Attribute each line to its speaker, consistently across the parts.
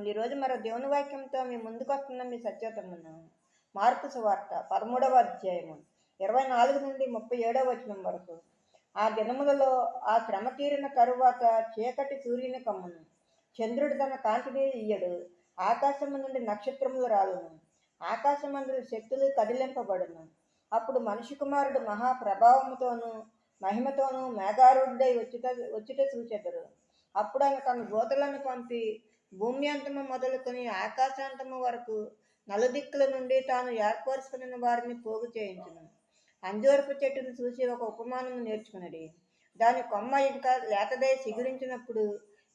Speaker 1: ఈరోజు మరో దేవుని వాక్యంతో మీ ముందుకు వస్తున్న మీ సత్యోత్తమును. మార్కు సువార్త 13వ అధ్యాయము 24 నుండి 37వ వచనం వరకు. ఆ దినములలో ఆ శ్రమ తీరిన తరువాత చీకటి సూర్యుని కమ్మును, చంద్రుడు తన కాంతిని ఇయ్యడు, ఆకాశము నుండి నక్షత్రములు రాలును, ఆకాశమందు శక్తులు కదిలింపబడును. అప్పుడు మనిషి కుమారుడు మహాప్రభావముతోనూ మహిమతోనూ మేఘారూఢుడై వచ్చుట చూచెదరు. అప్పుడు ఆయన తన దూతలను పంపి భూమి అంతము మొదలుకొని ఆకాశాంతము వరకు నలుదిక్కుల నుండి తాను ఏర్పరుచుకున్న వారిని పోగు చేయించును. అంజూరపు చెట్టును చూసి ఒక ఉపమానము నేర్చుకున్నది. దాని కొమ్మ ఇంకా లేతదై చిగురించినప్పుడు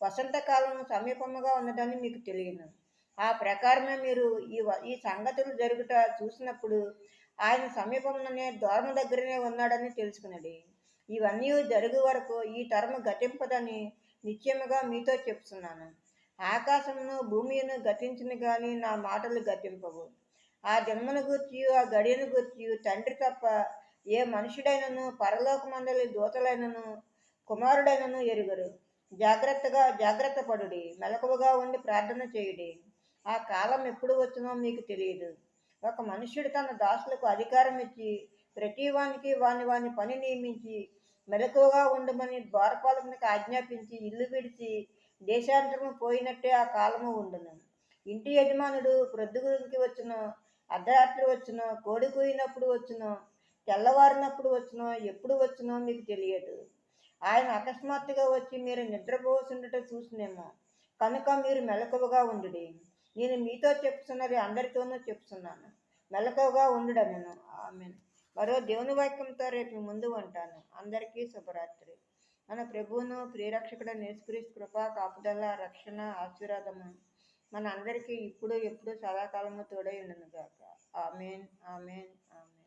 Speaker 1: వసంతకాలం సమీపముగా ఉన్నదని మీకు తెలియను. ఆ ప్రకారమే మీరు ఈ సంగతులు జరుగుట చూసినప్పుడు ఆయన సమీపంలోనే ద్వారము దగ్గరనే ఉన్నాడని తెలుసుకున్నది. ఇవన్నీ జరుగు వరకు ఈ తరము గతింపదని నిశ్చయముగా మీతో చెప్తున్నాను. ఆకాశమును భూమిని గతించిన గాని నా మాటలు గతింపవు. ఆ జన్మను గూర్చి ఆ గడియను గూర్చి తండ్రి తప్ప ఏ మనుషుడైనను పరలోకమందలి దూతలైనను కుమారుడైనను ఎరుగరు. జాగ్రత్త పడుడి, మెలకువగా ఉండి ప్రార్థన చేయుడి. ఆ కాలం ఎప్పుడు వచ్చునో మీకు తెలియదు. ఒక మనుష్యుడు తన దాసులకు అధికారం ఇచ్చి ప్రతి వానికి వాని పని నియమించి మెలకువగా ఉండమని ద్వారపాలకునికి ఆజ్ఞాపించి ఇల్లు విడిచి దేశాంతరము పోయినట్టే ఆ కాలము ఉండును. ఇంటి యజమానుడు ప్రొద్దుగురికి వచ్చునో, అర్ధరాత్రి వచ్చునో, కోడి కూయినప్పుడు వచ్చునో, తెల్లవారినప్పుడు వచ్చునో, ఎప్పుడు వచ్చునో మీకు తెలియదు. ఆయన అకస్మాత్తుగా వచ్చి మీరు నిద్రపోతుండట చూసినేమో. కనుక మీరు మెలకువగా ఉండుడి. నేను మీతో చెప్తున్నది అందరితోనూ చెప్తున్నాను, మెలకువగా ఉండుడనెను. ఆమేన్. మరో దేవుని వాక్యంతో రేపు ముందు ఉంటాను. అందరికీ శుభరాత్రి. మన ప్రభువును ప్రియరక్షకుడైన యేసుక్రీస్తు కృప, కాపుదల, రక్షణ, ఆశీర్వాదము మన అందరికీ ఇప్పుడు ఎప్పుడు సదాకాలము తోడై ఉండును గాక. ఆమేన్, ఆమేన్, ఆమేన్.